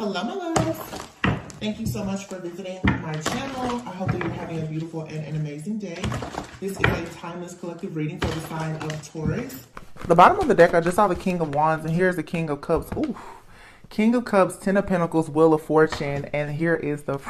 Hello, my loves. Thank you so much for visiting my channel. I hope that you're having a beautiful and an amazing day. This is a timeless collective reading for the sign of Taurus. The bottom of the deck, I just saw the King of Wands, and here's the King of Cups. Ooh, King of Cups, Ten of Pentacles, Wheel of Fortune, and here is the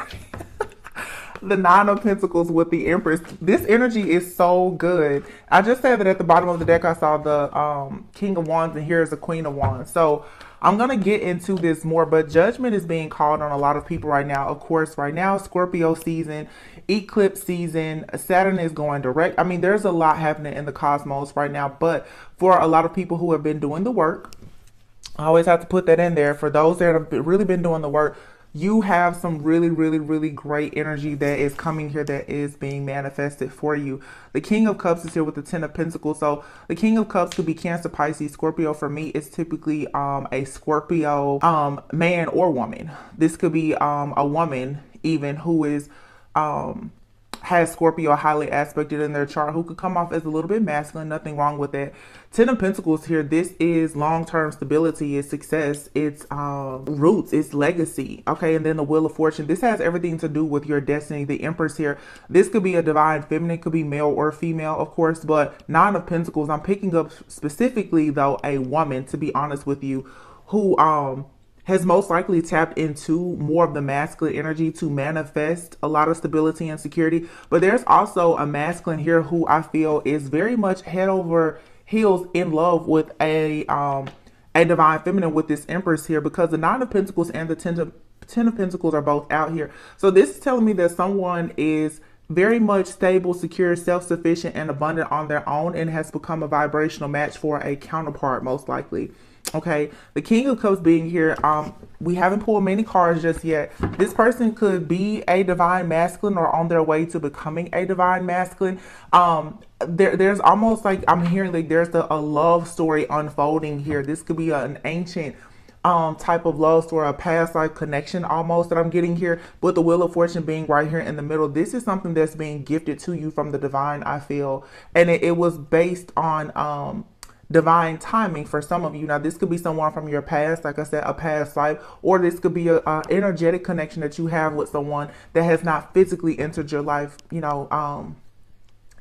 the Nine of Pentacles with the Empress. This energy is so good. I just said that at the bottom of the deck, I saw the King of Wands, and here's the Queen of Wands. So I'm going to get into this more, but judgment is being called on a lot of people right now. Of course, right now, Scorpio season, eclipse season, Saturn is going direct. I mean, there's a lot happening in the cosmos right now, but for a lot of people who have been doing the work, I always have to put that in there. For those that have really been doing the work, you have some really great energy that is coming here that is being manifested for you. The King of Cups is here with the Ten of Pentacles. So the King of Cups could be Cancer, Pisces, Scorpio. For me, it's typically a Scorpio man or woman. This could be a woman even who is has Scorpio highly aspected in their chart, who could come off as a little bit masculine. Nothing wrong with that. Ten of Pentacles here. This is long-term stability, it's success, it's roots, it's legacy. Okay, and then the Wheel of Fortune. This has everything to do with your destiny. The Empress here. This could be a divine feminine, could be male or female, of course, but Nine of Pentacles. I'm picking up specifically though a woman, to be honest with you, who has most likely tapped into more of the masculine energy to manifest a lot of stability and security. But there's also a masculine here who I feel is very much head over heels in love with a divine feminine with this Empress here, because the Nine of Pentacles and the Ten of Pentacles are both out here. So this is telling me that someone is very much stable, secure, self-sufficient, and abundant on their own, and has become a vibrational match for a counterpart, most likely. Okay, the King of Cups being here, we haven't pulled many cards just yet. This person could be a divine masculine or on their way to becoming a divine masculine. There's almost like I'm hearing like there's a love story unfolding here. This could be an ancient type of love story, a past life connection almost that I'm getting here, with the Wheel of Fortune being right here in the middle. This is something that's being gifted to you from the divine, I feel, and it was based on divine timing for some of you. Now, this could be someone from your past, like I said, a past life, or this could be a energetic connection that you have with someone that has not physically entered your life. You know,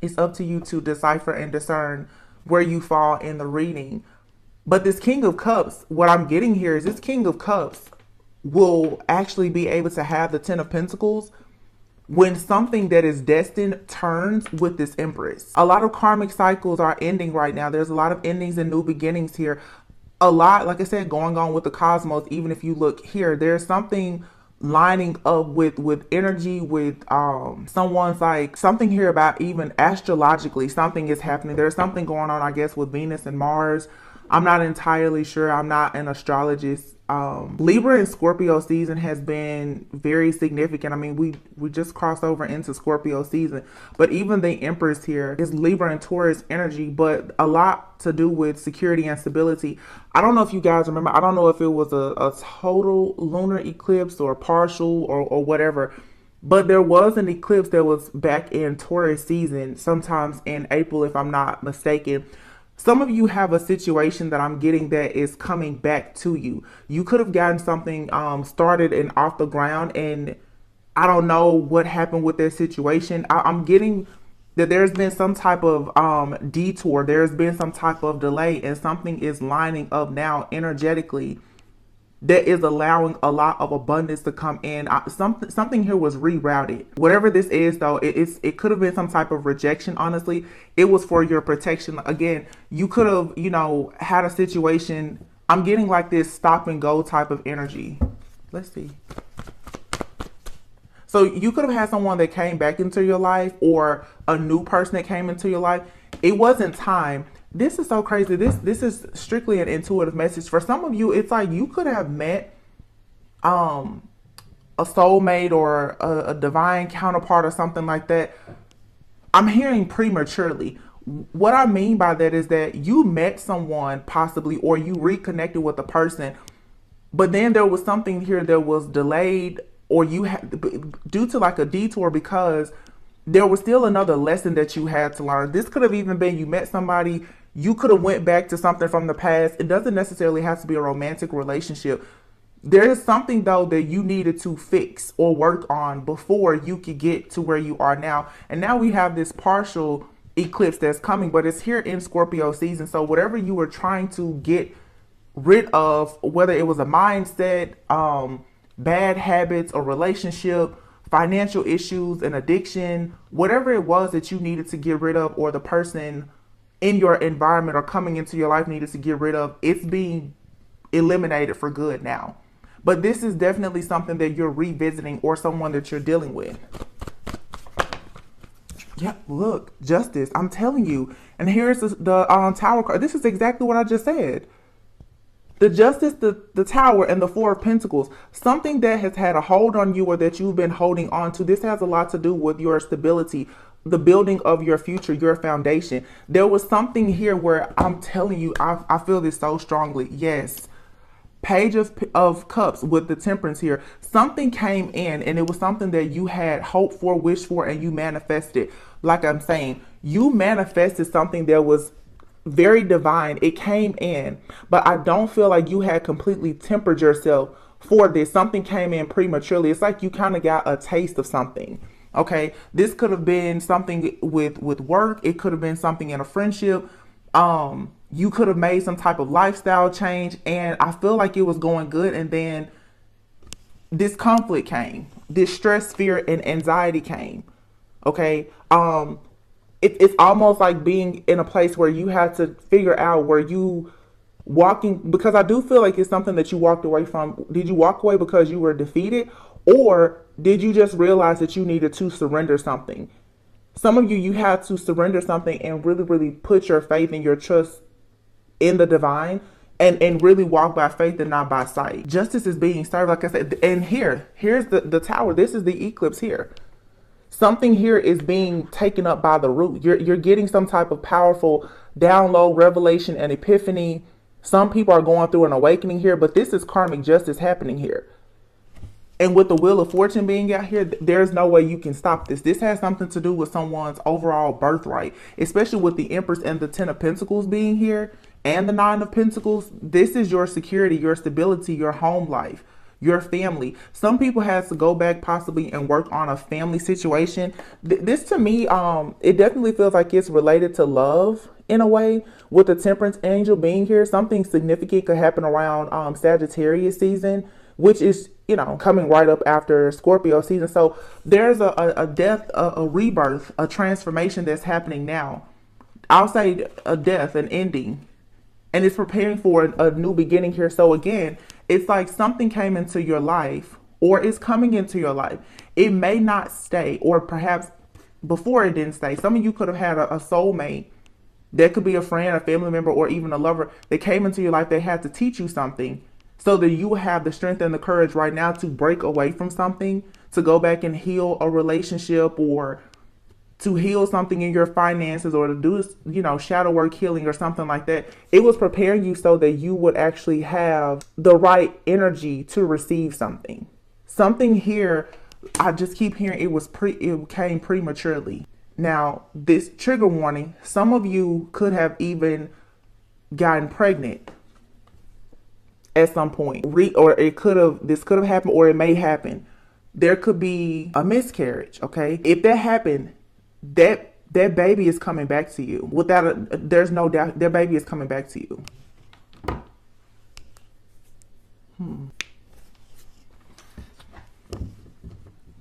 it's up to you to decipher and discern where you fall in the reading. But this King of Cups, what I'm getting here is this King of Cups will actually be able to have the Ten of Pentacles when something that is destined turns with this Empress. A lot of karmic cycles are ending right now. There's a lot of endings and new beginnings here. A lot, like I said, going on with the cosmos. Even if you look here, there's something lining up with energy, with someone's like something here about even astrologically something is happening. There's something going on, I guess, with Venus and Mars. I'm not entirely sure. I'm not an astrologist. Libra and Scorpio season has been very significant. I mean, we just crossed over into Scorpio season, but even the Empress here is Libra and Taurus energy, but a lot to do with security and stability. I don't know if you guys remember. I don't know if it was a total lunar eclipse or partial or whatever, but there was an eclipse that was back in Taurus season, sometimes in April, if I'm not mistaken. Some of you have a situation that I'm getting that is coming back to you. You could have gotten something started and off the ground, and I don't know what happened with that situation. I'm getting that there's been some type of detour. There's been some type of delay, and something is lining up now energetically that is allowing a lot of abundance to come in. Something here was rerouted. Whatever this is, though, it could have been some type of rejection. Honestly, it was for your protection. Again, you could have, you know, had a situation. I'm getting like this stop and go type of energy. Let's see. So you could have had someone that came back into your life, or a new person that came into your life. It wasn't time. This is so crazy. This is strictly an intuitive message. For some of you, it's like you could have met a soulmate or a divine counterpart or something like that. I'm hearing prematurely. What I mean by that is that you met someone possibly, or you reconnected with a person, but then there was something here that was delayed, or you had due to like a detour, because there was still another lesson that you had to learn. This could have even been you met somebody, you could have went back to something from the past. It doesn't necessarily have to be a romantic relationship. There is something though that you needed to fix or work on before you could get to where you are now. And now we have this partial eclipse that's coming, but it's here in Scorpio season. So whatever you were trying to get rid of, whether it was a mindset, bad habits, or relationship, financial issues, an addiction, whatever it was that you needed to get rid of, or the person in your environment or coming into your life needed to get rid of, it's being eliminated for good now. But this is definitely something that you're revisiting, or someone that you're dealing with. Yeah, look, justice. I'm telling you. And here's the Tower card. This is exactly what I just said. The Justice, the Tower, and the Four of Pentacles. Something that has had a hold on you, or that you've been holding on to. This has a lot to do with your stability, the building of your future, your foundation. There was something here where I'm telling you, I feel this so strongly. Yes. Page of Cups with the Temperance here. Something came in, and it was something that you had hoped for, wished for, and you manifested. Like I'm saying, you manifested something that was very divine. It came in, but I don't feel like you had completely tempered yourself for this. Something came in prematurely. It's like you kind of got a taste of something. Okay, this could have been something with work. It could have been something in a friendship. You could have made some type of lifestyle change, and I feel like it was going good, and then this conflict came, this stress, fear, and anxiety came. Okay, it's almost like being in a place where you had to figure out where you walking, because I do feel like it's something that you walked away from. Did you walk away because you were defeated, or did you just realize that you needed to surrender something? Some of you had to surrender something and really, really put your faith and your trust in the divine, and really walk by faith and not by sight. Justice is being served, like I said. And here's the Tower. This is the eclipse here. Something here is being taken up by the root. You're getting some type of powerful download, revelation, and epiphany. Some people are going through an awakening here, but this is karmic justice happening here. And with the Wheel of Fortune being out here, there's no way you can stop this. This has something to do with someone's overall birthright, especially with the Empress and the Ten of Pentacles being here and the Nine of Pentacles. This is your security, your stability, your home life, your family. Some people has to go back possibly and work on a family situation. This to me, it definitely feels like it's related to love in a way. With the Temperance angel being here, something significant could happen around Sagittarius season, which is, you know, coming right up after Scorpio season. So there's a death, a rebirth, a transformation that's happening now. I'll say a death, an ending, and it's preparing for a new beginning here. So again, it's like something came into your life, or is coming into your life. It may not stay, or perhaps before it didn't stay. Some of you could have had a soulmate. That could be a friend, a family member, or even a lover that came into your life. They had to teach you something, so that you have the strength and the courage right now to break away from something, to go back and heal a relationship, or to heal something in your finances, or to do, you know, shadow work healing or something like that. It was preparing you so that you would actually have the right energy to receive something. Something here, I just keep hearing it came prematurely. Now, this trigger warning, some of you could have even gotten pregnant at some point, or this could have happened, or it may happen. There could be a miscarriage. Okay, if that happened, that baby is coming back to you. There's no doubt, that baby is coming back to you.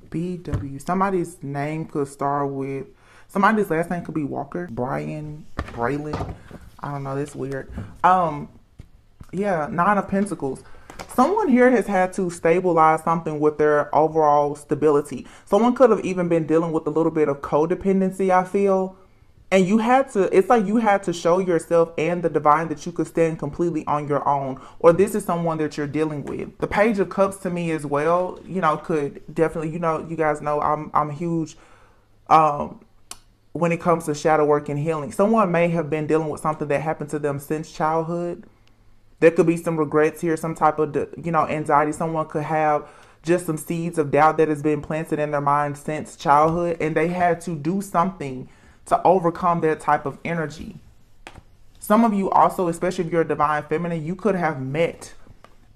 BW. Somebody's name could start with, somebody's last name could be Walker, Brian, Braylon. I don't know. That's weird. Yeah, Nine of Pentacles. Someone here has had to stabilize something with their overall stability. Someone could have even been dealing with a little bit of codependency, I feel. And you had to, it's like you had to show yourself and the divine that you could stand completely on your own. Or this is someone that you're dealing with. The Page of Cups to me as well, you know, could definitely, you know, you guys know I'm huge when it comes to shadow work and healing. Someone may have been dealing with something that happened to them since childhood. There could be some regrets here, some type of, you know, anxiety. Someone could have just some seeds of doubt that has been planted in their mind since childhood, and they had to do something to overcome that type of energy. Some of you also, especially if you're a divine feminine, you could have met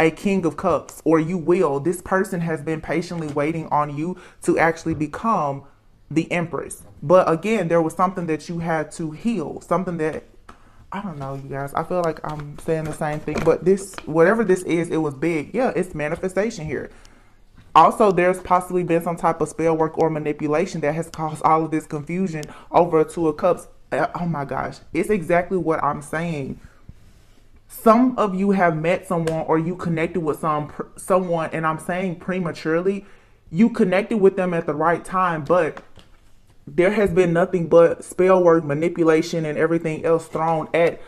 a King of Cups, or you will. This person has been patiently waiting on you to actually become the Empress. But again, there was something that you had to heal, something that, I don't know, you guys. I feel like I'm saying the same thing, but this, whatever this is, it was big. Yeah, it's manifestation here. Also, there's possibly been some type of spell work or manipulation that has caused all of this confusion over a Two of Cups. Oh my gosh, it's exactly what I'm saying. Some of you have met someone, or you connected with someone, and I'm saying prematurely. You connected with them at the right time, but there has been nothing but spell work, manipulation, and everything else thrown at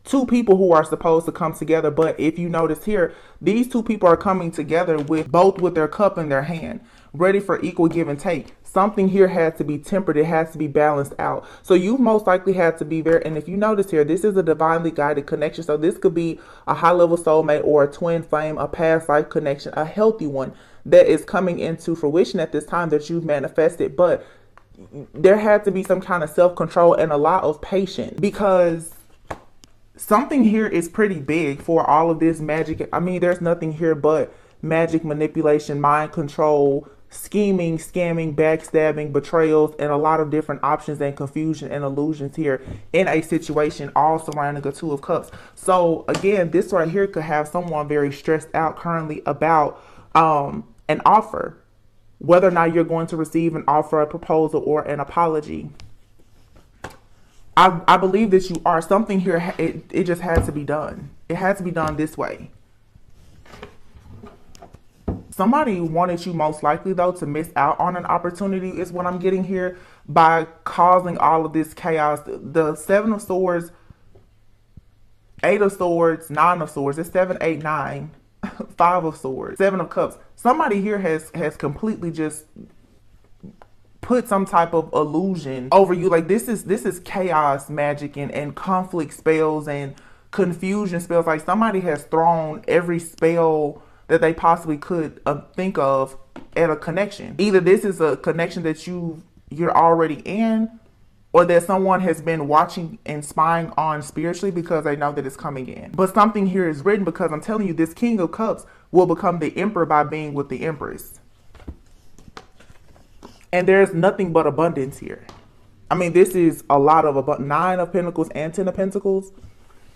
two people who are supposed to come together. But if you notice here, these two people are coming together with both with their cup in their hand, ready for equal give and take. Something here has to be tempered. It has to be balanced out. So you most likely had to be very, and if you notice here, this is a divinely guided connection. So this could be a high level soulmate or a twin flame, a past life connection, a healthy one that is coming into fruition at this time that you've manifested. But there had to be some kind of self-control and a lot of patience, because something here is pretty big for all of this magic. I mean, there's nothing here but magic, manipulation, mind control, scheming, scamming, backstabbing, betrayals, and a lot of different options and confusion and illusions here in a situation, all surrounding a Two of Cups. So again, this right here could have someone very stressed out currently about an offer, whether or not you're going to receive an offer, a proposal, or an apology. I believe that you are. Something here, it just had to be done. It had to be done this way. Somebody wanted you most likely, though, to miss out on an opportunity is what I'm getting here by causing all of this chaos. The Seven of Swords, Eight of Swords, Nine of Swords. It's 7, 8, 9. Five of Swords, Seven of Cups. Somebody here has completely just put some type of illusion over you. Like this is chaos magic and conflict spells and confusion spells. Like somebody has thrown every spell that they possibly could think of at a connection. Either this is a connection that you're already in, or that someone has been watching and spying on spiritually because they know that it's coming in. But something here is written, because I'm telling you, this King of Cups will become the Emperor by being with the Empress. And there's nothing but abundance here. I mean, this is a lot of Nine of Pentacles and Ten of Pentacles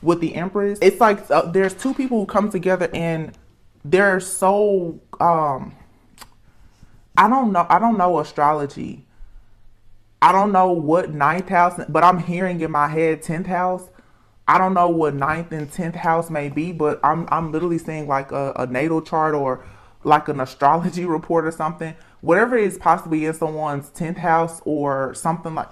with the Empress. It's like there's two people who come together and they're so, I don't know astrology. I don't know what ninth house, but I'm hearing in my head 10th house. I don't know what ninth and 10th house may be, but I'm literally seeing like a natal chart or like an astrology report or something. Whatever is possibly in someone's 10th house or something like,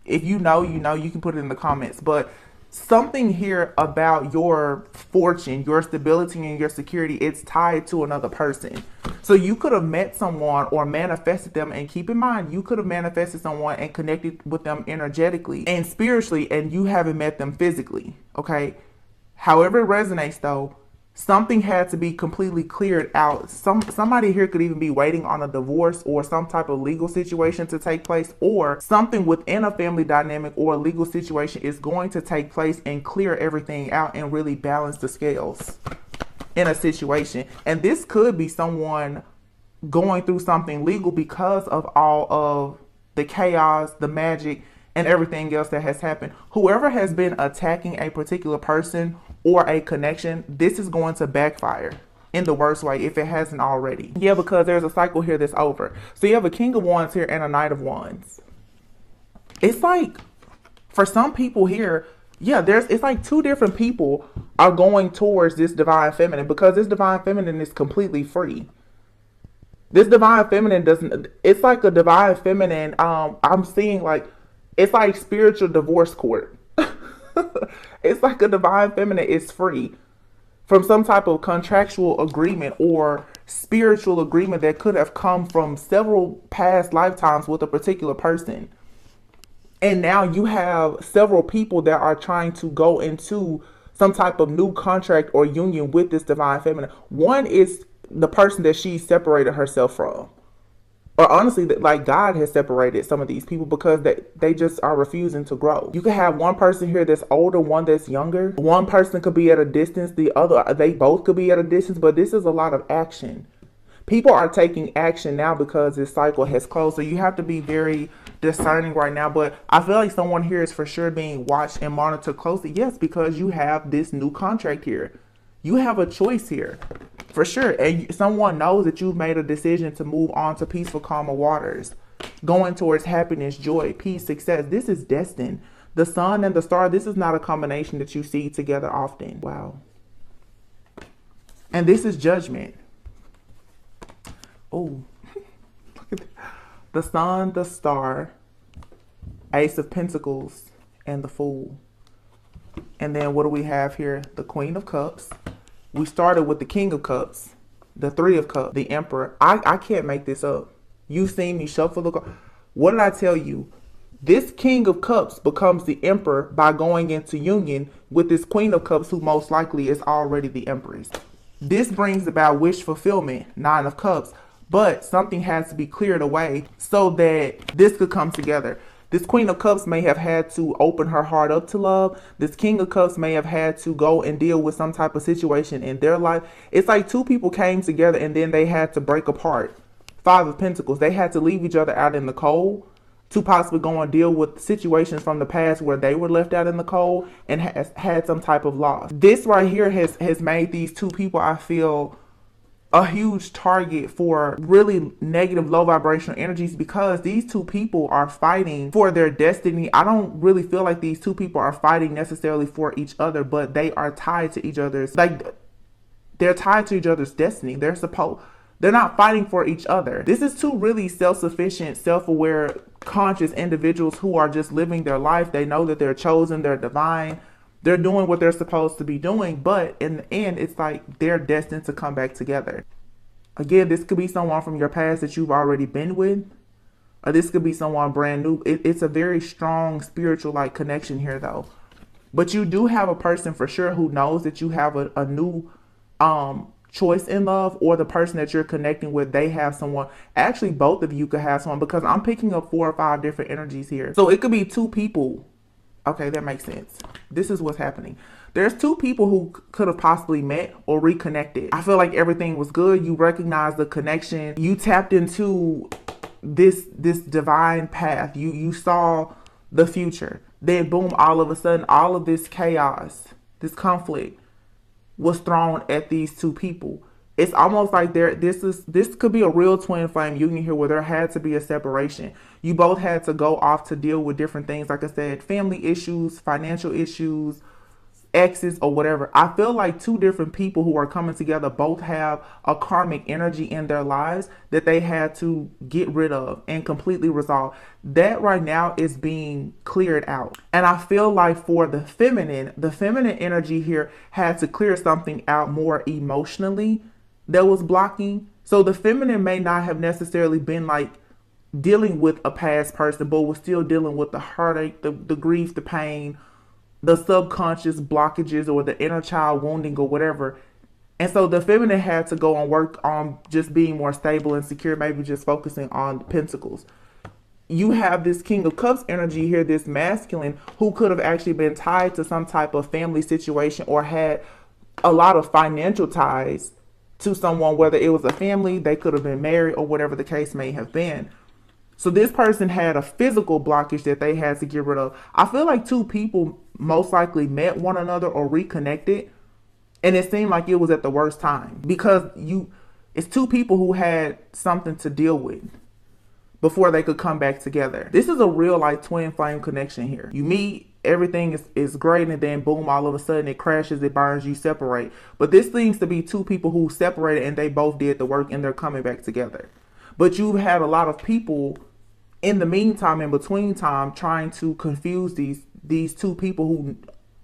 if you know, you can put it in the comments. But something here about your fortune, your stability, and your security, it's tied to another person. So you could have met someone or manifested them, and keep in mind, you could have manifested someone and connected with them energetically and spiritually, and you haven't met them physically. Okay. However it resonates though, something had to be completely cleared out. Somebody here could even be waiting on a divorce or some type of legal situation to take place, or something within a family dynamic or a legal situation is going to take place and clear everything out and really balance the scales in a situation. And this could be someone going through something legal because of all of the chaos, the magic, and everything else that has happened. Whoever has been attacking a particular person or a connection, this is going to backfire in the worst way if it hasn't already. Yeah, because there's a cycle here that's over. So you have a King of Wands here and a Knight of Wands. It's like, for some people here, yeah, it's like two different people are going towards this divine feminine, because this divine feminine is completely free. This divine feminine doesn't, it's like a divine feminine, I'm seeing like, it's like spiritual divorce court. It's like a divine feminine is free from some type of contractual agreement or spiritual agreement that could have come from several past lifetimes with a particular person. And now you have several people that are trying to go into some type of new contract or union with this divine feminine. One is the person that she separated herself from. or honestly, like God has separated some of these people because they just are refusing to grow. You could have one person here that's older, one that's younger. One person could be at a distance, the other, they both could be at a distance, but this is a lot of action. People are taking action now because this cycle has closed. So you have to be very discerning right now. But I feel like someone here is for sure being watched and monitored closely. Yes, because you have this new contract here. You have a choice here. For sure. And someone knows that you've made a decision to move on to peaceful, calmer waters. Going towards happiness, joy, peace, success. This is destined. The sun and the star, this is not a combination that you see together often. Wow. And this is judgment. Oh, look at that. The sun, the star, Ace of Pentacles, and the Fool. And then what do we have here? The Queen of Cups. We started with the King of Cups, the Three of Cups, the Emperor. I can't make this up. You've seen me shuffle the cards. What did I tell you? This King of Cups becomes the Emperor by going into union with this Queen of Cups, who most likely is already the Empress. This brings about wish fulfillment, Nine of Cups. But something has to be cleared away so that this could come together. This Queen of Cups may have had to open her heart up to love. This King of Cups may have had to go and deal with some type of situation in their life. It's like two people came together and then they had to break apart. Five of Pentacles. They had to leave each other out in the cold to possibly go and deal with situations from the past where they were left out in the cold and had some type of loss. This right here has made these two people, I feel, a huge target for really negative, low vibrational energies, because these two people are fighting for their destiny. I don't really feel like these two people are fighting necessarily for each other, but they are tied to each other's, like, they're tied to each other's destiny. They're not fighting for each other. This is two really self-sufficient, self-aware, conscious individuals who are just living their life. They know that they're chosen, they're divine. They're doing what they're supposed to be doing, but in the end, it's like they're destined to come back together. Again, this could be someone from your past that you've already been with, or this could be someone brand new. It's a very strong spiritual like connection here, though. But you do have a person for sure who knows that you have a new choice in love, or the person that you're connecting with, they have someone. Actually, both of you could have someone, because I'm picking up 4 or 5 different energies here. So it could be two people. Okay, that makes sense. This is what's happening. There's two people who could have possibly met or reconnected. I feel like everything was good. You recognize the connection. You tapped into this divine path. You saw the future. Then boom, all of a sudden, all of this chaos, this conflict was thrown at these two people. It's almost like this could be a real twin flame union here, where there had to be a separation. You both had to go off to deal with different things. Like I said, family issues, financial issues, exes, or whatever. I feel like two different people who are coming together both have a karmic energy in their lives that they had to get rid of and completely resolve. That right now is being cleared out. And I feel like for the feminine energy here had to clear something out more emotionally that was blocking. So the feminine may not have necessarily been like dealing with a past person, but was still dealing with the heartache, the grief, the pain, the subconscious blockages, or the inner child wounding, or whatever. And so the feminine had to go and work on just being more stable and secure, maybe just focusing on the pentacles. You have this King of Cups energy here, this masculine, who could have actually been tied to some type of family situation, or had a lot of financial ties to someone, whether it was a family, they could have been married, or whatever the case may have been. So this person had a physical blockage that they had to get rid of. I feel like two people most likely met one another or reconnected, and it seemed like it was at the worst time, because it's two people who had something to deal with before they could come back together. This is a real like twin flame connection here. You meet, everything is great, and then boom, all of a sudden it crashes, it burns, you separate. But this seems to be two people who separated and they both did the work and they're coming back together. But you've had a lot of people in the meantime, in between time, trying to confuse these two people who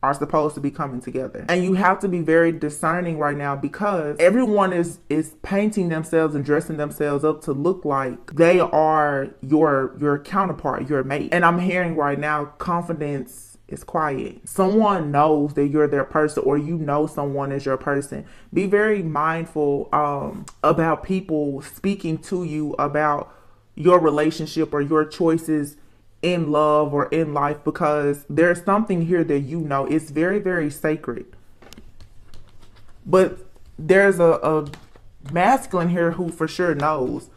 are supposed to be coming together. And you have to be very discerning right now, because everyone is painting themselves and dressing themselves up to look like they are your counterpart, your mate. And I'm hearing right now, confidence is quiet. Someone knows that you're their person, or you know someone is your person. Be very mindful about people speaking to you about your relationship or your choices in love or in life, because there's something here that you know is very, very sacred. But there's a masculine here who for sure knows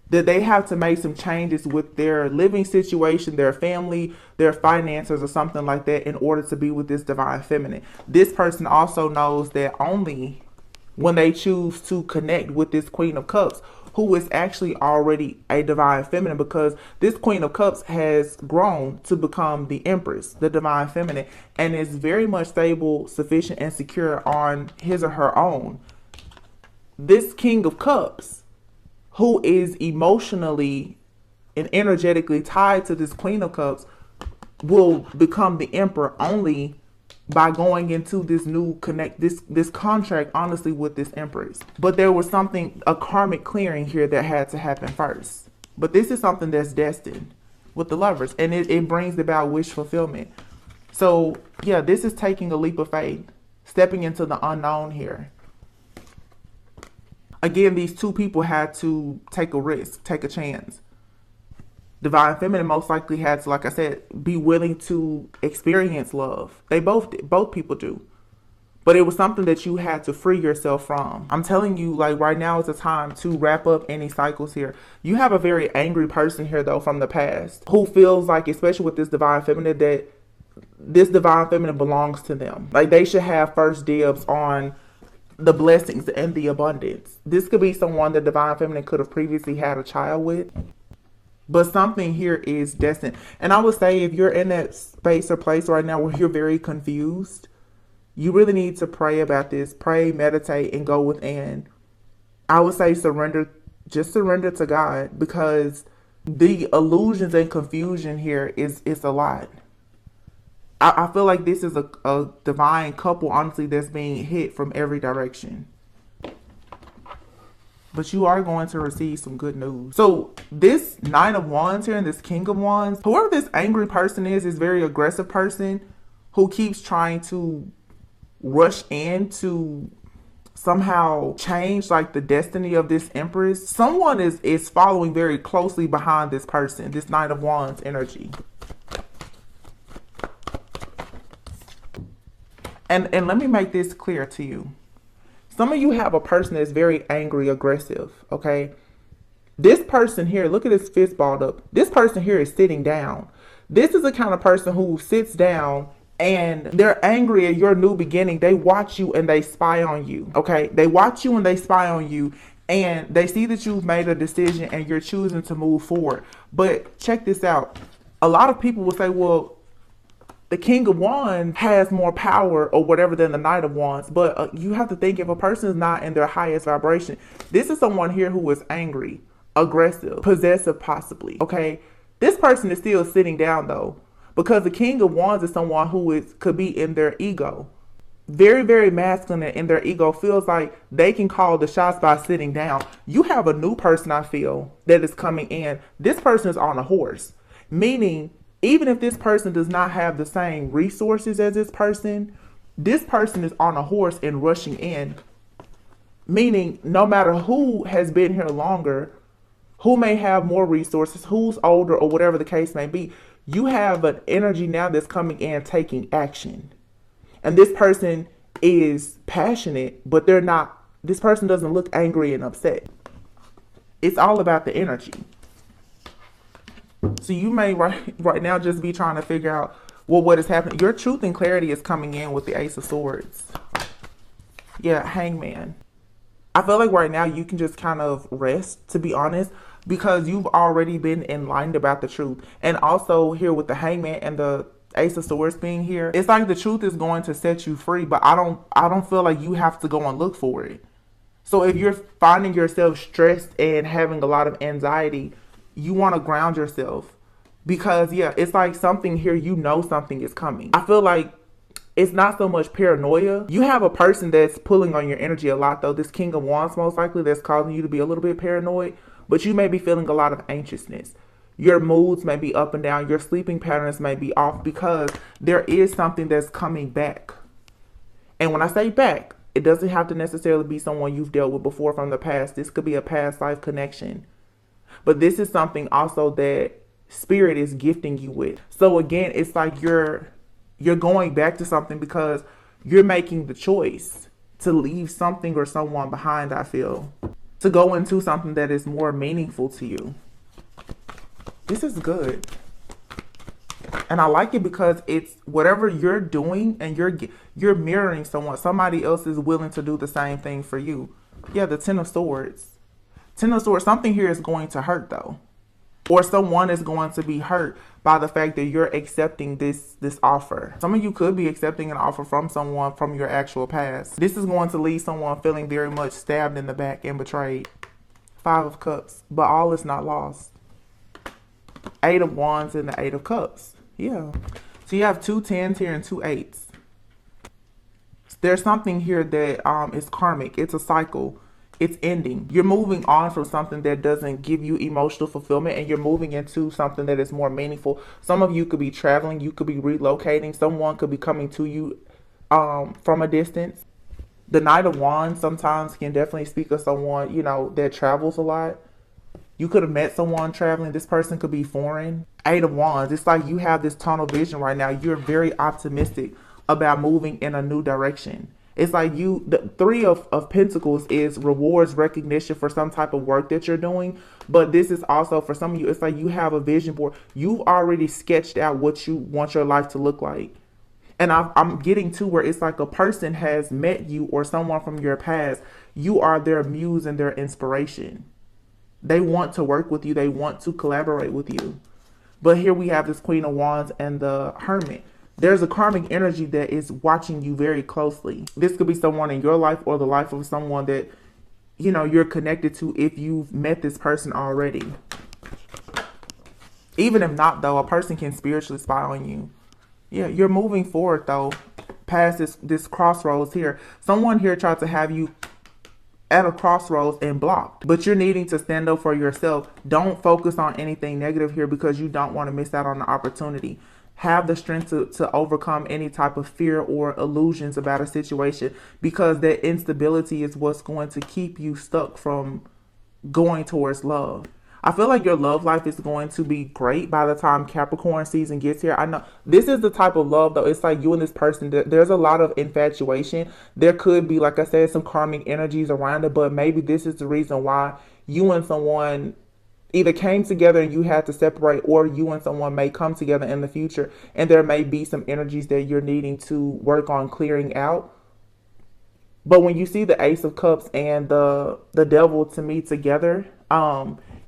that they have to make some changes with their living situation, their family, their finances, or something like that in order to be with this divine feminine. This person also knows that only when they choose to connect with this Queen of Cups, who is actually already a divine feminine, because this Queen of Cups has grown to become the Empress, the divine feminine, and is very much stable, sufficient, and secure on his or her own. This King of Cups, who is emotionally and energetically tied to this Queen of Cups, will become the Emperor only by going into this new this contract, honestly, with this Empress. But there was a karmic clearing here that had to happen first. But this is something that's destined with the Lovers, and it brings about wish fulfillment. So yeah, this is taking a leap of faith, stepping into the unknown here. Again, these two people had to take a risk, take a chance. Divine Feminine most likely had to, like I said, be willing to experience love. They both did. Both people do. But it was something that you had to free yourself from. I'm telling you, like right now is the time to wrap up any cycles here. You have a very angry person here, though, from the past, who feels like, especially with this Divine Feminine, that this Divine Feminine belongs to them. Like they should have first dibs on the blessings and the abundance. This could be someone that Divine Feminine could have previously had a child with. But something here is destined. And I would say if you're in that space or place right now where you're very confused, you really need to pray about this. Pray, meditate, and go within. I would say surrender. Just surrender to God, because the illusions and confusion here is a lot. I feel like this is a divine couple, honestly, that's being hit from every direction. But you are going to receive some good news. So this Nine of Wands here and this King of Wands, whoever this angry person is very aggressive person who keeps trying to rush in to somehow change like the destiny of this Empress. Someone is following very closely behind this person, this Nine of Wands energy. And let me make this clear to you. Some of you have a person that's very angry, aggressive, okay? This person here, look at his fist balled up. This person here is sitting down. This is the kind of person who sits down and they're angry at your new beginning. They watch you and they spy on you, okay? They watch you and they spy on you, and they see that you've made a decision and you're choosing to move forward. But check this out. A lot of people will say, well, the King of Wands has more power or whatever than the Knight of Wands. But you have to think, if a person is not in their highest vibration, this is someone here who is angry, aggressive, possessive possibly, okay? This person is still sitting down though, because the King of Wands is someone who could be in their ego. Very, very masculine in their ego, feels like they can call the shots by sitting down. You have a new person, I feel, that is coming in. This person is on a horse, meaning even if this person does not have the same resources as this person is on a horse and rushing in. Meaning no matter who has been here longer, who may have more resources, who's older, or whatever the case may be, you have an energy now that's coming in taking action. And this person is passionate, but this person doesn't look angry and upset. It's all about the energy. So you may right now just be trying to figure out, well, what is happening. Your truth and clarity is coming in with the Ace of Swords. Yeah, Hangman. I feel like right now you can just kind of rest, to be honest, because you've already been enlightened about the truth. And also here with the Hangman and the Ace of Swords being here, it's like the truth is going to set you free, but I don't feel like you have to go and look for it. So if you're finding yourself stressed and having a lot of anxiety, you want to ground yourself, because yeah, it's like something here, something is coming. I feel like it's not so much paranoia. You have a person that's pulling on your energy a lot though. This King of Wands most likely, that's causing you to be a little bit paranoid, but you may be feeling a lot of anxiousness. Your moods may be up and down. Your sleeping patterns may be off, because there is something that's coming back. And when I say back, it doesn't have to necessarily be someone you've dealt with before from the past. This could be a past life connection. But this is something also that spirit is gifting you with. So again, it's like you're going back to something because you're making the choice to leave something or someone behind, I feel, to go into something that is more meaningful to you. This is good. And I like it because it's whatever you're doing and you're mirroring someone. Somebody else is willing to do the same thing for you. Yeah, the Ten of Swords. Ten of Swords, something here is going to hurt though. Or someone is going to be hurt by the fact that you're accepting this offer. Some of you could be accepting an offer from someone from your actual past. This is going to leave someone feeling very much stabbed in the back and betrayed. Five of Cups, but all is not lost. Eight of Wands and the Eight of Cups. Yeah. So you have 2 10s here and 2 8s. There's something here that is karmic. It's a cycle. It's ending. You're moving on from something that doesn't give you emotional fulfillment, and you're moving into something that is more meaningful. Some of you could be traveling. You could be relocating. Someone could be coming to you from a distance. The Knight of Wands sometimes can definitely speak of someone, you know, that travels a lot. You could have met someone traveling. This person could be foreign. Eight of Wands. It's like you have this tunnel vision right now. You're very optimistic about moving in a new direction. It's like the Three of Pentacles is rewards, recognition for some type of work that you're doing. But this is also for some of you, it's like you have a vision board. You've already sketched out what you want your life to look like. And I'm getting to where it's like a person has met you or someone from your past. You are their muse and their inspiration. They want to work with you. They want to collaborate with you. But here we have this Queen of Wands and the Hermit. There's a karmic energy that is watching you very closely. This could be someone in your life or the life of someone that, you know, you're connected to if you've met this person already. Even if not, though, a person can spiritually spy on you. Yeah, you're moving forward, though, past this crossroads here. Someone here tried to have you at a crossroads and blocked, but you're needing to stand up for yourself. Don't focus on anything negative here because you don't want to miss out on the opportunity. Have the strength to overcome any type of fear or illusions about a situation, because that instability is what's going to keep you stuck from going towards love. I feel like your love life is going to be great by the time Capricorn season gets here. I know this is the type of love, though. It's like you and this person, there's a lot of infatuation. There could be, like I said, some karmic energies around it, but maybe this is the reason why you and someone either came together and you had to separate, or you and someone may come together in the future and there may be some energies that you're needing to work on clearing out. But when you see the Ace of Cups and the Devil to me together,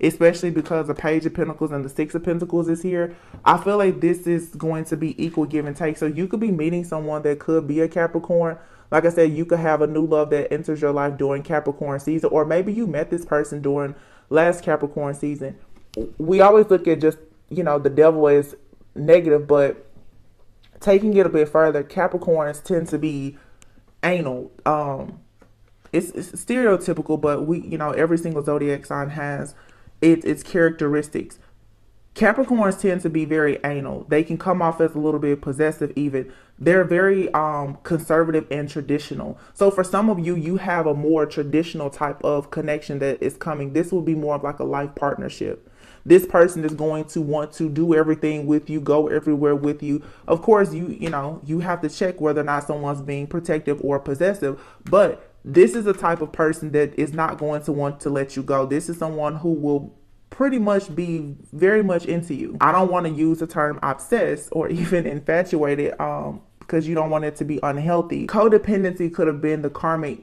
especially because the Page of Pentacles and the Six of Pentacles is here, I feel like this is going to be equal give and take. So you could be meeting someone that could be a Capricorn. Like I said, you could have a new love that enters your life during Capricorn season, or maybe you met this person during last Capricorn season. We always look at just, you know, the devil as negative, but taking it a bit further, Capricorns tend to be anal. It's stereotypical, but we, you know, every single zodiac sign has its characteristics. Capricorns tend to be very anal. They can come off as a little bit possessive even. They're very conservative and traditional. So for some of you, you have a more traditional type of connection that is coming. This will be more of like a life partnership. This person is going to want to do everything with you, go everywhere with you. Of course, you know, you have to check whether or not someone's being protective or possessive, but this is a type of person that is not going to want to let you go. This is someone who will pretty much be very much into you. I don't want to use the term obsessed or even infatuated because you don't want it to be unhealthy. Codependency could have been the karmic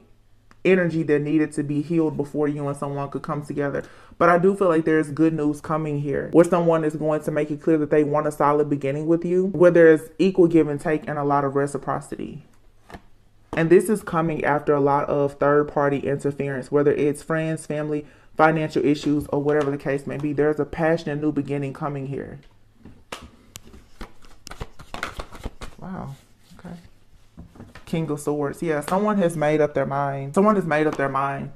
energy that needed to be healed before you and someone could come together. But I do feel like there's good news coming here, where someone is going to make it clear that they want a solid beginning with you, where there's equal give and take and a lot of reciprocity. And this is coming after a lot of third-party interference, whether it's friends, family, financial issues, or whatever the case may be. There's a passionate new beginning coming here. Wow. Okay. King of Swords. Yeah, someone has made up their mind. Someone has made up their mind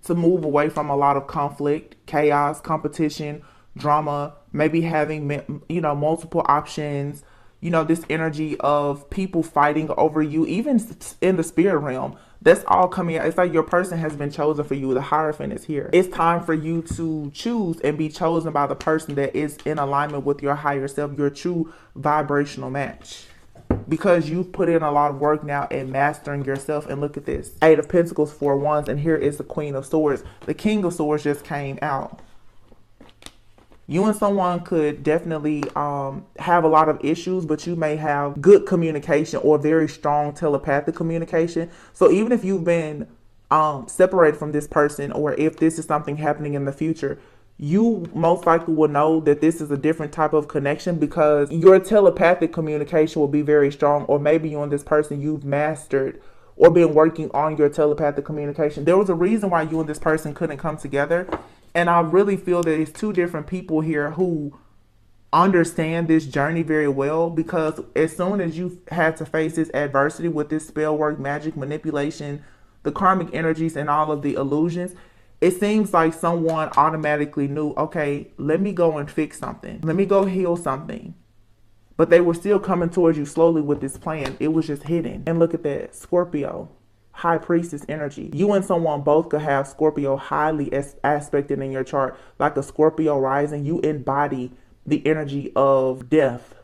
to move away from a lot of conflict, chaos, competition, drama, maybe having, you know, multiple options. You know, this energy of people fighting over you, even in the spirit realm. That's all coming out. It's like your person has been chosen for you. The Hierophant is here. It's time for you to choose and be chosen by the person that is in alignment with your higher self, your true vibrational match. Because you've put in a lot of work now at mastering yourself. And look at this. 8 of Pentacles, 4 Wands, and here is the Queen of Swords. The King of Swords just came out. You and someone could definitely have a lot of issues, but you may have good communication or very strong telepathic communication. So even if you've been separated from this person, or if this is something happening in the future, you most likely will know that this is a different type of connection, because your telepathic communication will be very strong. Or maybe you and this person, you've mastered or been working on your telepathic communication. There was a reason why you and this person couldn't come together. And I really feel that it's 2 different people here who understand this journey very well, because as soon as you had to face this adversity with this spell work, magic, manipulation, the karmic energies, and all of the illusions, it seems like someone automatically knew, okay, let me go and fix something. Let me go heal something. But they were still coming towards you slowly with this plan. It was just hidden. And look at that, Scorpio. High Priestess energy. You and someone both could have Scorpio highly aspected in your chart. Like a Scorpio rising, you embody the energy of death,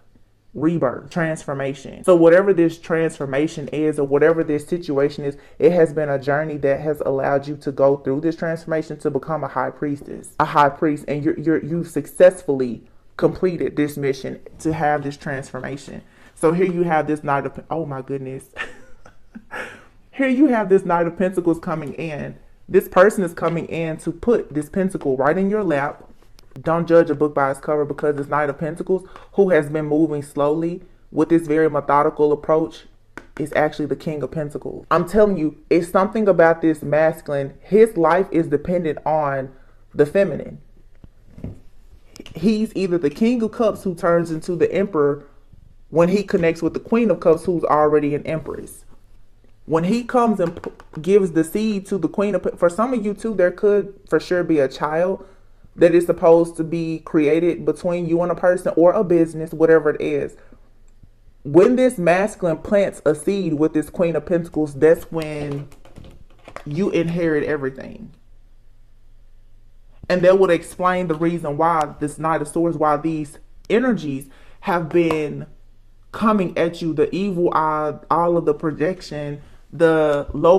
rebirth, transformation. So whatever this transformation is, or whatever this situation is, it has been a journey that has allowed you to go through this transformation to become a High Priestess, a High Priest. And you've successfully completed this mission to have this transformation. So here you have this Knight of, oh my goodness. Here you have this Knight of Pentacles coming in. This person is coming in to put this pentacle right in your lap. Don't judge a book by its cover, because this Knight of Pentacles, who has been moving slowly with this very methodical approach, is actually the King of Pentacles. I'm telling you, it's something about this masculine. His life is dependent on the feminine. He's either the King of Cups who turns into the Emperor when he connects with the Queen of Cups, who's already an Empress. When he comes and gives the seed to the Queen of, for some of you too, there could for sure be a child that is supposed to be created between you and a person, or a business, whatever it is. When this masculine plants a seed with this Queen of Pentacles, that's when you inherit everything. And that would explain the reason why this Knight of Swords, why these energies have been coming at you, the evil eye, all of the projection, the low,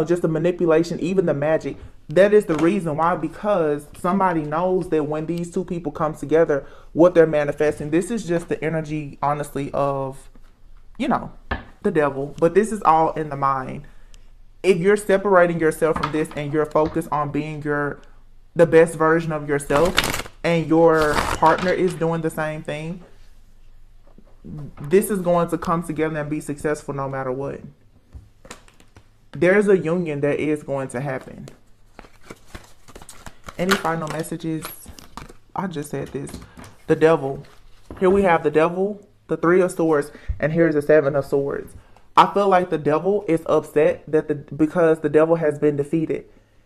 just the manipulation, even the magic. That is the reason why, because somebody knows that when these 2 people come together, what they're manifesting. This is just the energy, honestly, of, the devil. But this is all in the mind. If you're separating yourself from this and you're focused on being the best version of yourself, and your partner is doing the same thing, this is going to come together and be successful no matter what. There's a union that is going to happen. Any final messages? I just said this. The devil. Here we have the devil, the 3 of Swords, and here's the 7 of Swords. I feel like the devil is upset that because the devil has been defeated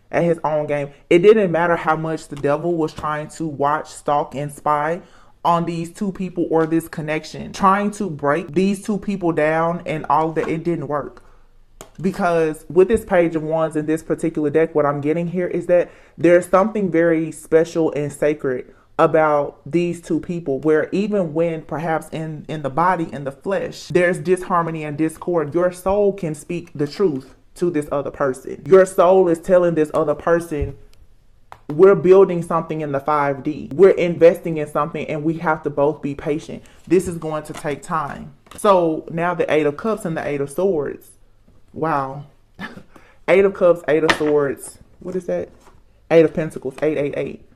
at his own game. It didn't matter how much the devil was trying to watch, stalk, and spy on these 2 people, or this connection, trying to break these 2 people down and all of that. It didn't work. Because with this Page of Wands in this particular deck, what I'm getting here is that there's something very special and sacred about these 2 people, where even when perhaps in the body, in the flesh, there's disharmony and discord, your soul can speak the truth to this other person. Your soul is telling this other person, we're building something in the 5D. We're investing in something, and we have to both be patient. This is going to take time. So now the 8 of Cups and the 8 of Swords. Wow. 8 of Cups, 8 of Swords. What is that? 8 of Pentacles, 888.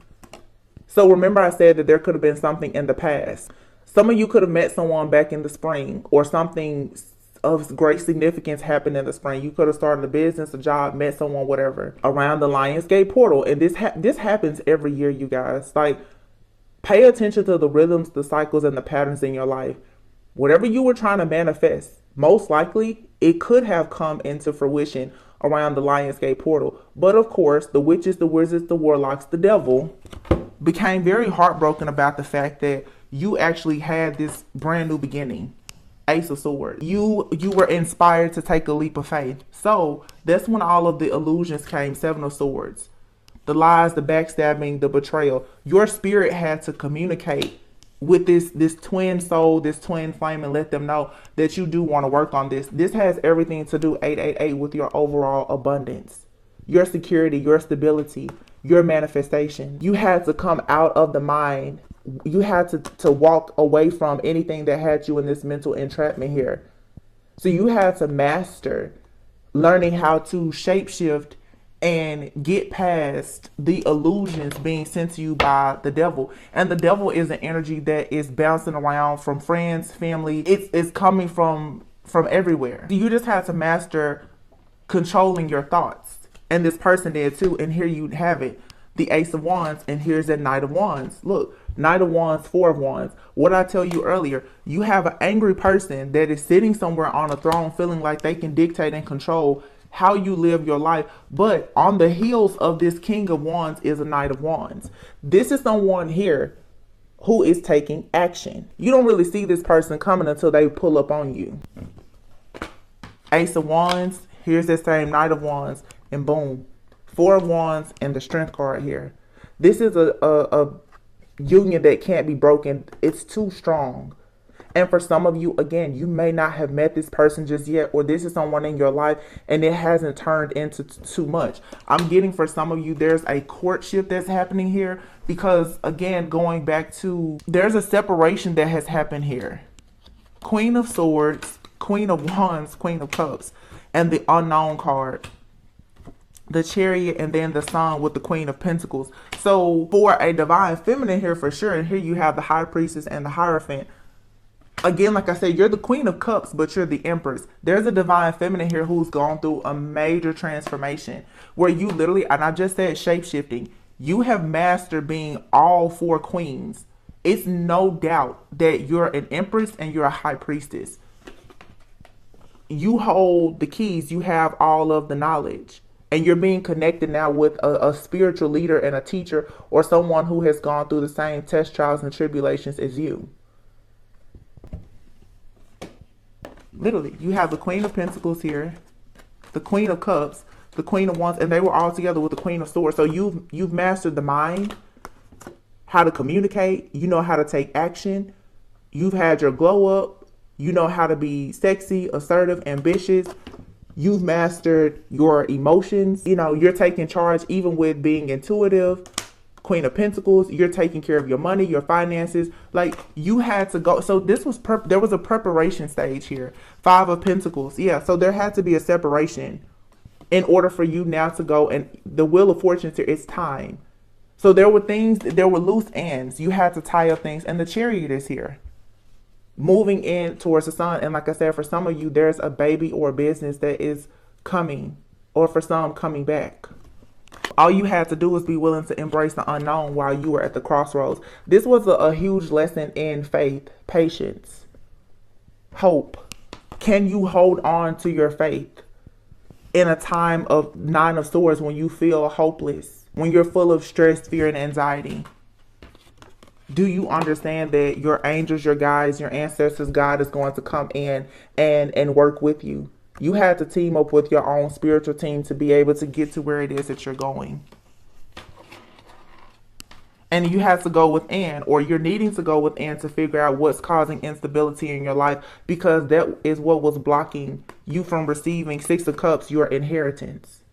So remember I said that there could have been something in the past. Some of you could have met someone back in the spring, or something of great significance happened in the spring. You could have started a business, a job, met someone, whatever, around the Lionsgate portal. And this happens every year, you guys. Like, pay attention to the rhythms, the cycles, and the patterns in your life. Whatever you were trying to manifest, most likely it could have come into fruition around the Lionsgate portal. But of course, the witches, the wizards, the warlocks, the devil became very heartbroken about the fact that you actually had this brand new beginning. Ace of Swords. You were inspired to take a leap of faith. So that's when all of the illusions came. Seven of Swords. The lies, the backstabbing, the betrayal. Your spirit had to communicate with this twin soul, this twin flame, and let them know that you do want to work on this. This has everything to do, 888, with your overall abundance, your security, your stability, your manifestation. You had to come out of the mind. You had to walk away from anything that had you in this mental entrapment here. So you had to master learning how to shapeshift and get past the illusions being sent to you by the devil. And the devil is an energy that is bouncing around from friends, family. It's coming from everywhere. You just have to master controlling your thoughts. And this person did too. And here you have it. The Ace of Wands, and here's the Knight of Wands. Look, Knight of Wands, Four of Wands. What I tell you earlier, you have an angry person that is sitting somewhere on a throne feeling like they can dictate and control how you live your life. But on the heels of this King of Wands is a Knight of Wands. This is someone here who is taking action. You don't really see this person coming until they pull up on you. Ace of Wands, here's that same Knight of Wands, and boom. Four of Wands and the Strength card here. This is a union that can't be broken. It's too strong. And for some of you, again, you may not have met this person just yet, or this is someone in your life and it hasn't turned into too much. I'm getting for some of you, there's a courtship that's happening here because, again, going back to, there's a separation that has happened here. Queen of Swords, Queen of Wands, Queen of Cups, and the Unknown card. The Chariot, and then the Sun with the Queen of Pentacles. So for a divine feminine here for sure, and here you have the High Priestess and the Hierophant. Again, like I said, you're the Queen of Cups, but you're the Empress. There's a divine feminine here who's gone through a major transformation where you literally, and I just said shape-shifting, you have mastered being all four queens. It's no doubt that you're an Empress and you're a High Priestess. You hold the keys. You have all of the knowledge. And you're being connected now with a spiritual leader and a teacher or someone who has gone through the same test, trials, and tribulations as you. Literally, you have the Queen of Pentacles here, the Queen of Cups, the Queen of Wands, and they were all together with the Queen of Swords. So you've mastered the mind, how to communicate. You know how to take action. You've had your glow up. You know how to be sexy, assertive, ambitious. You've mastered your emotions. You know, you're taking charge even with being intuitive. Queen of Pentacles, you're taking care of your money, your finances. Like, you had to go. So this was, there was a preparation stage here. Five of Pentacles. Yeah, so there had to be a separation in order for you now to go. And the Wheel of Fortune here, it's time. So there were things, there were loose ends. You had to tie up things. And the Chariot is here, moving in towards the Sun. And like I said, for some of you, there's a baby or a business that is coming, or for some, coming back. All you had to do was be willing to embrace the unknown while you were at the crossroads. This was a huge lesson in faith, patience, hope. Can you hold on to your faith in a time of Nine of Swords when you feel hopeless, when you're full of stress, fear, and anxiety? Do you understand that your angels, your guides, your ancestors, God is going to come in and work with you? You had to team up with your own spiritual team to be able to get to where it is that you're going. And you have to go within, or you're needing to go within to figure out what's causing instability in your life, because that is what was blocking you from receiving Six of Cups, your inheritance.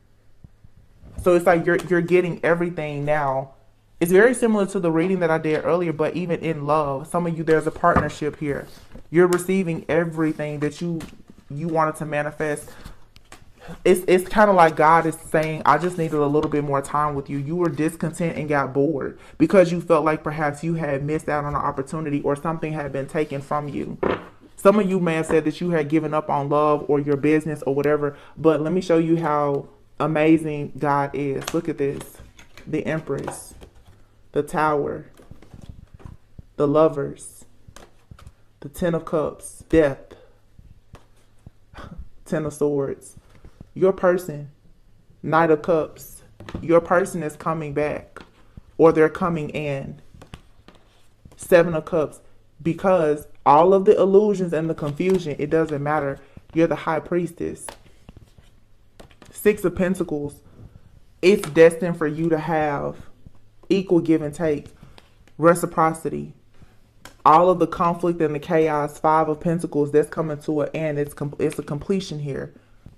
So it's like you're getting everything now. It's very similar to the reading that I did earlier, but even in love, some of you, there's a partnership here. You're receiving everything that you wanted to manifest. It's kind of like God is saying, I just needed a little bit more time with you. You were discontent and got bored because you felt like perhaps you had missed out on an opportunity or something had been taken from you. Some of you may have said that you had given up on love or your business or whatever, but let me show you how amazing God is. Look at this. The Empress, the Tower, the Lovers, the Ten of Cups, Death, Ten of Swords. Your person, Knight of Cups. Your person is coming back, or they're coming in. Seven of Cups. Because All of the illusions and the confusion, it doesn't matter. You're the high priestess. Six of Pentacles. It's destined for you to have equal give and take, reciprocity. All of the conflict and the chaos, Five of Pentacles, that's coming to an end. It's a completion here.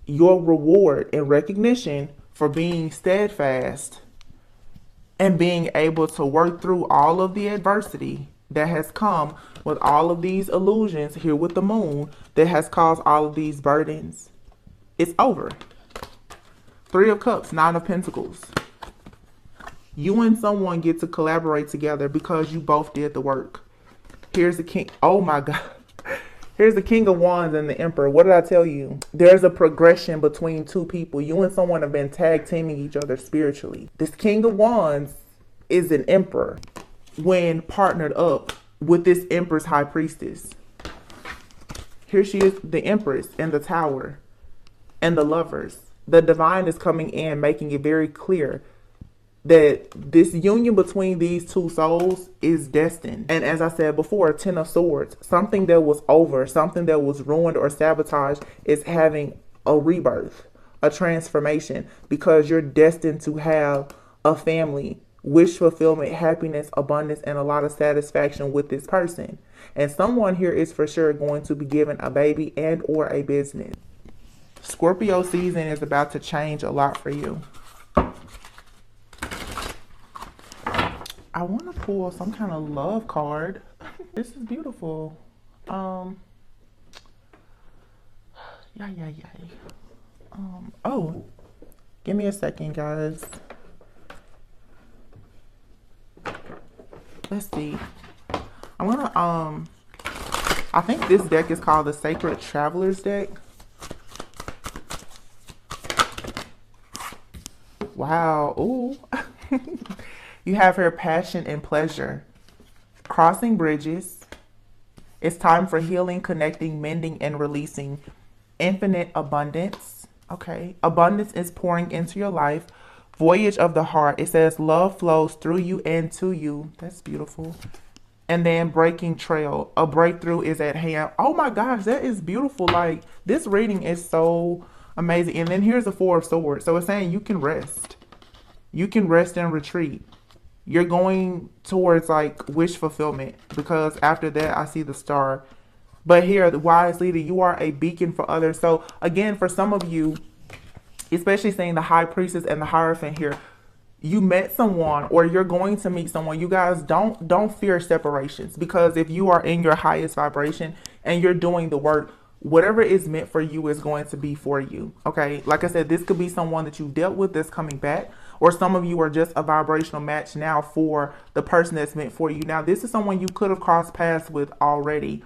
Your reward and recognition for being steadfast and being able to work through all of the adversity that has come with all of these illusions here with the moon that has caused all of these burdens. It's over. Three of Cups, Nine of Pentacles. You and someone get to collaborate together because you both did the work. Here's the King. Oh my God. Here's the King of Wands and the Emperor. What did I tell you? There's a progression between two people. You and someone have been tag teaming each other spiritually. This King of Wands is an Emperor when partnered up with this Empress High Priestess. Here she is, the Empress and the Tower and the Lovers. The Divine is coming in, making it very clear that this union between these two souls is destined. And as I said before, Ten of Swords, something that was over, something that was ruined or sabotaged is having a rebirth, a transformation, because you're destined to have a family, wish fulfillment, happiness, abundance, and a lot of satisfaction with this person. And someone here is for sure going to be given a baby and or a business. Scorpio season is about to change a lot for you. I want to pull some kind of love card. This is beautiful. Oh, give me a second, guys. Let's see. I'm gonna I think this deck is called the Sacred Travelers deck. Wow. Ooh. You have here passion and pleasure. Crossing bridges. It's time for healing, connecting, mending, and releasing. Infinite abundance. Okay. Abundance is pouring into your life. Voyage of the heart. It says love flows through you and to you. That's beautiful. And then breaking trail. A breakthrough is at hand. Oh my gosh, that is beautiful. Like, this reading is so amazing. And then here's the Four of Swords. So it's saying you can rest. You can rest and retreat. You're going towards like wish fulfillment, because after that I see the Star. But here, the wise leader, you are a beacon for others. So again, for some of you, especially seeing the High Priestess and the Hierophant here, you met someone or you're going to meet someone. You guys don't fear separations, because if you are in your highest vibration and you're doing the work, whatever is meant for you is going to be for you. Okay. Like I said, this could be someone that you dealt with that's coming back, or some of you are just a vibrational match now for the person that's meant for you. Now, this is someone you could have crossed paths with already.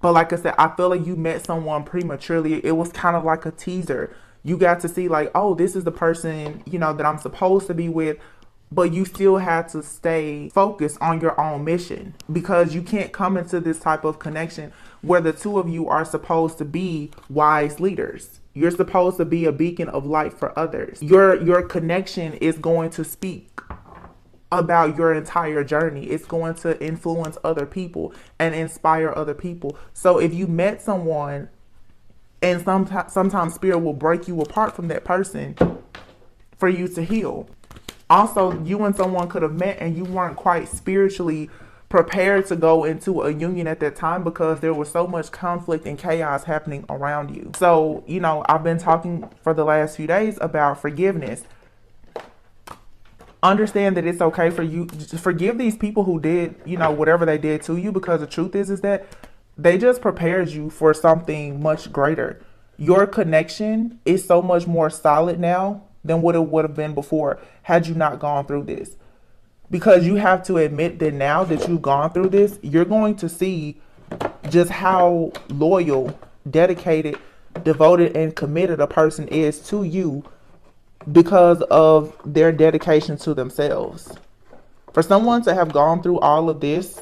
But like I said, I feel like you met someone prematurely. It was kind of like a teaser. You got to see like, oh, this is the person, you know, that I'm supposed to be with. But you still have to stay focused on your own mission, because you can't come into this type of connection where the two of you are supposed to be wise leaders. You're supposed to be a beacon of light for others. Your connection is going to speak about your entire journey. It's going to influence other people and inspire other people. So if you met someone and sometimes spirit will break you apart from that person for you to heal. Also, you and someone could have met and you weren't quite spiritually prepared to go into a union at that time, because there was so much conflict and chaos happening around you. So, you know, I've been talking for the last few days about forgiveness. Understand that it's okay for you to forgive these people who did, you know, whatever they did to you, because the truth is that they just prepared you for something much greater. Your connection is so much more solid now than what it would have been before had you not gone through this. Because you have to admit that now that you've gone through this, you're going to see just how loyal, dedicated, devoted, and committed a person is to you because of their dedication to themselves. For someone to have gone through all of this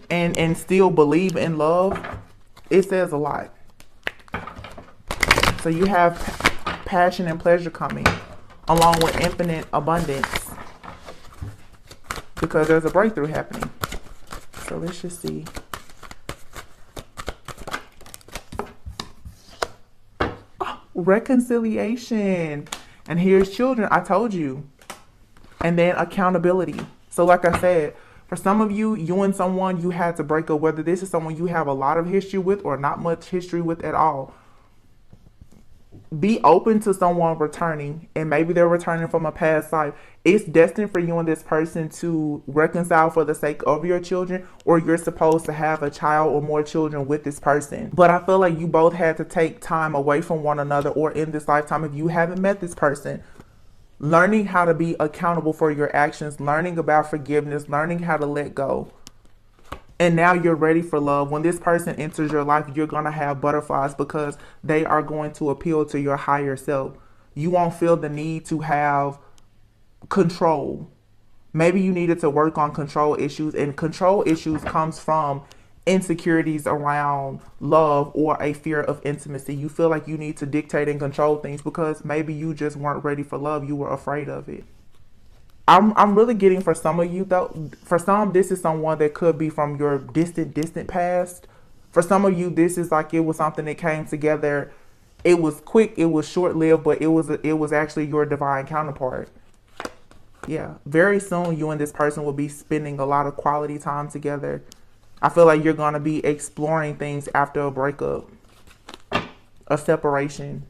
and still believe in love, it says a lot. So you have passion and pleasure coming, along with infinite abundance, because there's a breakthrough happening. So let's just see. Oh, reconciliation. And here's children. I told you. And then accountability. So like I said, for some of you, you and someone, you had to break up, whether this is someone you have a lot of history with or not much history with at all. Be open to someone returning, and maybe they're returning from a past life. It's destined for you and this person to reconcile for the sake of your children, or you're supposed to have a child or more children with this person. But I feel like you both had to take time away from one another, or in this lifetime, if you haven't met this person, learning how to be accountable for your actions, learning about forgiveness, learning how to let go. And now you're ready for love. When this person enters your life, you're going to have butterflies because they are going to appeal to your higher self. You won't feel the need to have control. Maybe you needed to work on control issues, and control issues comes from insecurities around love or a fear of intimacy. You feel like you need to dictate and control things because maybe you just weren't ready for love. You were afraid of it. I'm really getting, for some of you though, for some, this is someone that could be from your distant past. For some of you, this is like it was something that came together. It was quick, it was short-lived, but it was actually your divine counterpart. Yeah, very soon you and this person will be spending a lot of quality time together. I feel like you're going to be exploring things after a breakup, a separation.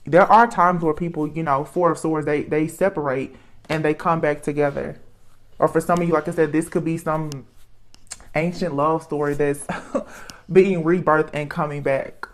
There are times where people, you know, Four of Swords, they separate and they come back together. Or for some of you, like I said, this could be some ancient love story that's being rebirthed and coming back.